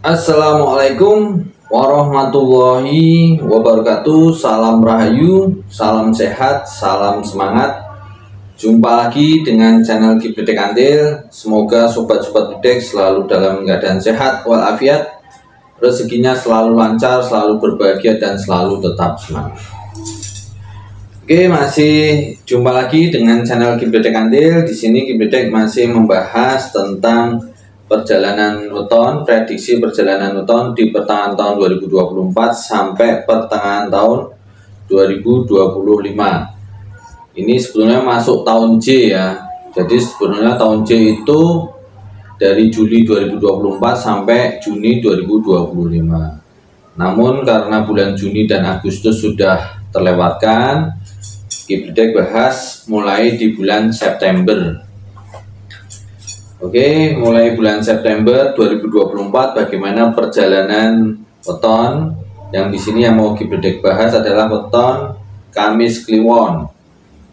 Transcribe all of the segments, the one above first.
Assalamualaikum warahmatullahi wabarakatuh. Salam rahayu, salam sehat, salam semangat. Jumpa lagi dengan channel Gibredek Kantil. Semoga sobat-sobat Gibredek selalu dalam keadaan sehat walafiat, rezekinya selalu lancar, selalu berbahagia, dan selalu tetap semangat. Oke, masih jumpa lagi dengan channel Gibredek Kantil. Di sini Gibredek masih membahas tentang perjalanan weton, prediksi perjalanan weton di pertengahan tahun 2024 sampai pertengahan tahun 2025. Ini sebetulnya masuk tahun J ya. Jadi sebenarnya tahun J itu dari Juli 2024 sampai Juni 2025. Namun karena bulan Juni dan Agustus sudah terlewatkan, Gibredek bahas mulai di bulan September. Oke, mulai bulan September 2024 bagaimana perjalanan weton. Yang di sini yang mau Gibredek bahas adalah weton Kamis Kliwon.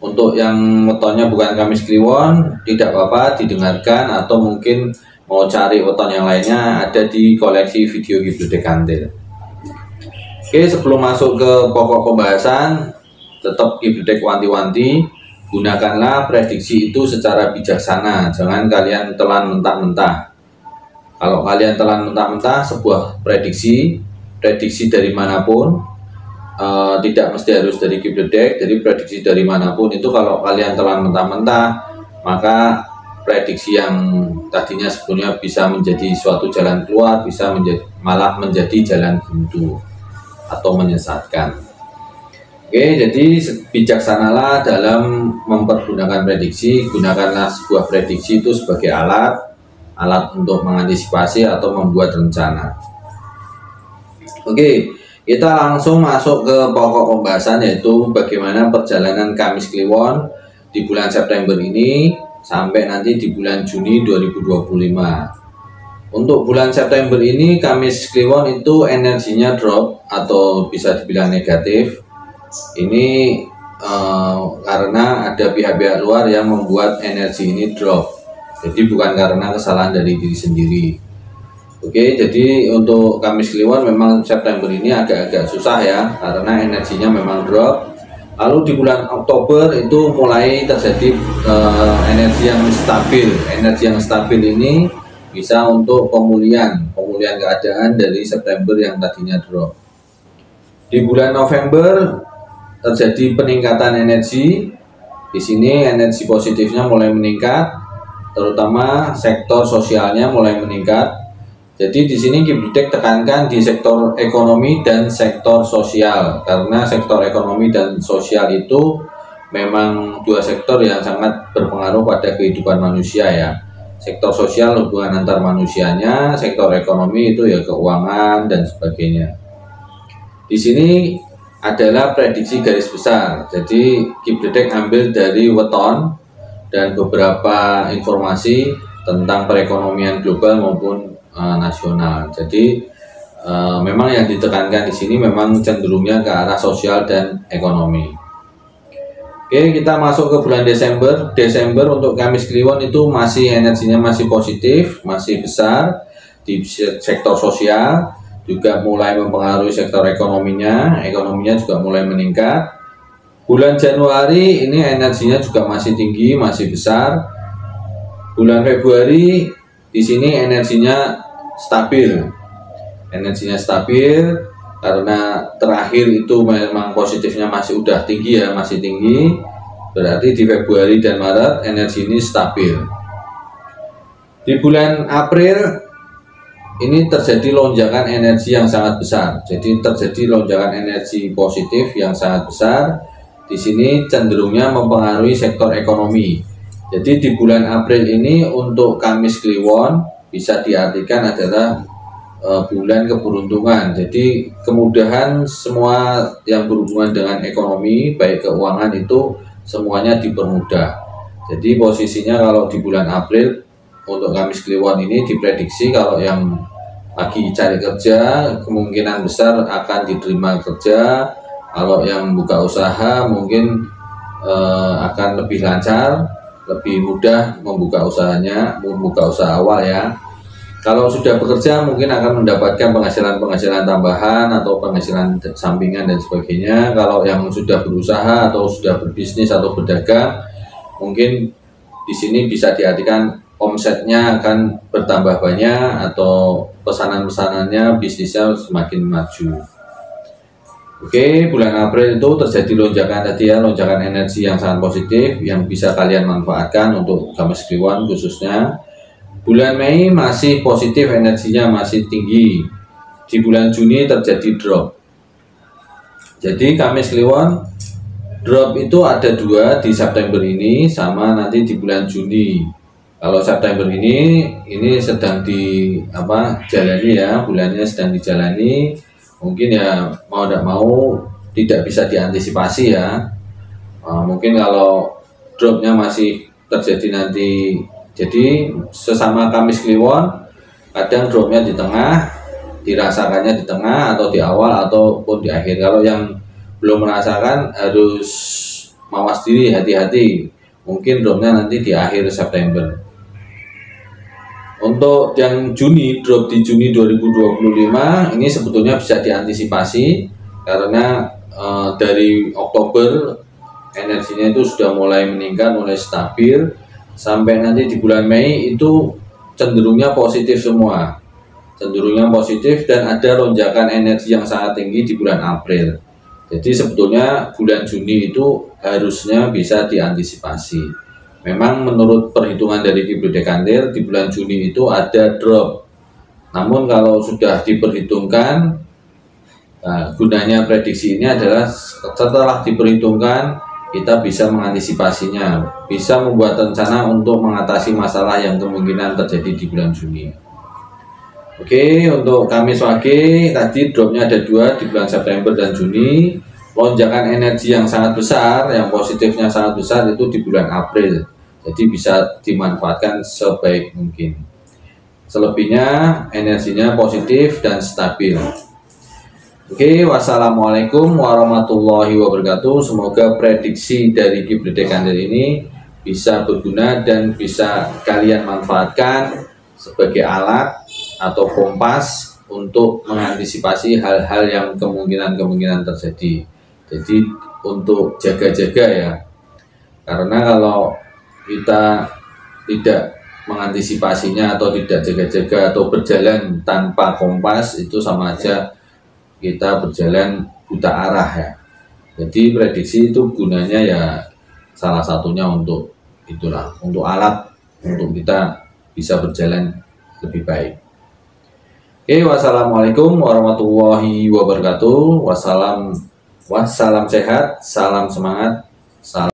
Untuk yang wetonnya bukan Kamis Kliwon, tidak apa-apa didengarkan, atau mungkin mau cari weton yang lainnya ada di koleksi video Gibredek Kantil. Oke, sebelum masuk ke pokok pembahasan, tetap Gibredek wanti-wanti, gunakanlah prediksi itu secara bijaksana, jangan kalian telan mentah-mentah. Kalau kalian telan mentah-mentah sebuah prediksi dari manapun, tidak mesti harus dari Gibredek, jadi prediksi dari manapun itu kalau kalian telan mentah-mentah, maka prediksi yang tadinya sebetulnya bisa menjadi suatu jalan keluar, bisa malah menjadi jalan buntu atau menyesatkan. Oke, jadi bijaksanalah dalam mempergunakan prediksi. Gunakanlah sebuah prediksi itu sebagai alat untuk mengantisipasi atau membuat rencana. Oke, kita langsung masuk ke pokok pembahasan, yaitu bagaimana perjalanan Kamis Kliwon di bulan September ini sampai nanti di bulan Juni 2025. Untuk bulan September ini Kamis Kliwon itu energinya drop atau bisa dibilang negatif. Ini karena ada pihak-pihak luar yang membuat energi ini drop. Jadi bukan karena kesalahan dari diri sendiri. Oke, jadi untuk Kamis Kliwon memang September ini agak-agak susah ya, karena energinya memang drop. Lalu di bulan Oktober itu mulai terjadi energi yang stabil. Energi yang stabil ini bisa untuk pemulihan keadaan dari September yang tadinya drop. Di bulan November terjadi peningkatan energi. Di sini energi positifnya mulai meningkat, terutama sektor sosialnya mulai meningkat. Jadi di sini Gibredek tekankan di sektor ekonomi dan sektor sosial, karena sektor ekonomi dan sosial itu memang dua sektor yang sangat berpengaruh pada kehidupan manusia ya. Sektor sosial hubungan antar manusianya, sektor ekonomi itu ya keuangan dan sebagainya. Di sini adalah prediksi garis besar. Jadi Gibredek ambil dari weton dan beberapa informasi tentang perekonomian global maupun nasional. Jadi memang yang ditekankan di sini memang cenderungnya ke arah sosial dan ekonomi. Oke, kita masuk ke bulan Desember. Desember untuk Kamis Kliwon itu masih energinya masih positif, masih besar di sektor sosial, juga mulai mempengaruhi sektor ekonominya juga mulai meningkat. Bulan Januari ini energinya juga masih tinggi, masih besar. Bulan Februari di sini energinya stabil. Energinya stabil karena terakhir itu memang positifnya masih udah tinggi ya, masih tinggi. Berarti di Februari dan Maret energi ini stabil. Di bulan April ini terjadi lonjakan energi yang sangat besar. Jadi terjadi lonjakan energi positif yang sangat besar. Di sini cenderungnya mempengaruhi sektor ekonomi. Jadi di bulan April ini untuk Kamis Kliwon bisa diartikan adalah bulan keberuntungan. Jadi kemudahan semua yang berhubungan dengan ekonomi, baik keuangan itu semuanya dipermudah. Jadi posisinya kalau di bulan April untuk Kamis Kliwon ini diprediksi kalau yang lagi cari kerja kemungkinan besar akan diterima kerja. Kalau yang buka usaha mungkin akan lebih lancar, lebih mudah membuka usahanya, membuka usaha awal ya. Kalau sudah bekerja mungkin akan mendapatkan penghasilan tambahan atau penghasilan sampingan dan sebagainya. Kalau yang sudah berusaha atau sudah berbisnis atau berdagang, mungkin di sini bisa diartikan omsetnya akan bertambah banyak atau pesanan-pesanannya, bisnisnya semakin maju. Oke, bulan April itu terjadi lonjakan tadi ya, lonjakan energi yang sangat positif yang bisa kalian manfaatkan untuk Kamis Kliwon khususnya. Bulan Mei masih positif, energinya masih tinggi. Di bulan Juni terjadi drop. Jadi Kamis Kliwon drop itu ada 2 di September ini sama nanti di bulan Juni. Kalau September ini sedang jalani ya, bulannya sedang dijalani. Mungkin ya mau tidak mau tidak bisa diantisipasi ya. Mungkin kalau dropnya masih terjadi nanti, jadi sesama Kamis Kliwon kadang dropnya di tengah, dirasakannya di tengah atau di awal ataupun di akhir. Kalau yang belum merasakan harus mawas diri, hati-hati, mungkin dropnya nanti di akhir September. Untuk yang Juni, drop di Juni 2025 ini sebetulnya bisa diantisipasi karena dari Oktober energinya itu sudah mulai meningkat, mulai stabil. Sampai nanti di bulan Mei itu cenderungnya positif semua, cenderungnya positif, dan ada lonjakan energi yang sangat tinggi di bulan April. Jadi sebetulnya bulan Juni itu harusnya bisa diantisipasi. Memang menurut perhitungan dari Kibli Dekantil di bulan Juni itu ada drop. Namun kalau sudah diperhitungkan, gunanya prediksi ini adalah setelah diperhitungkan kita bisa mengantisipasinya, bisa membuat rencana untuk mengatasi masalah yang kemungkinan terjadi di bulan Juni. Oke, untuk Kamis Wage tadi dropnya ada 2 di bulan September dan Juni. Lonjakan energi yang sangat besar, yang positifnya sangat besar itu di bulan April. Jadi bisa dimanfaatkan sebaik mungkin. Selebihnya energinya positif dan stabil. Oke, wassalamualaikum warahmatullahi wabarakatuh. Semoga prediksi dari Kibli Dekantil ini bisa berguna dan bisa kalian manfaatkan sebagai alat atau kompas untuk mengantisipasi hal-hal yang kemungkinan terjadi. Jadi untuk jaga-jaga ya, karena kalau kita tidak mengantisipasinya atau tidak jaga-jaga atau berjalan tanpa kompas, itu sama aja kita berjalan buta arah ya. Jadi prediksi itu gunanya ya salah satunya untuk itulah, untuk alat untuk kita bisa berjalan lebih baik. Oke, wassalamualaikum warahmatullahi wabarakatuh. Wassalam sehat, salam semangat, salam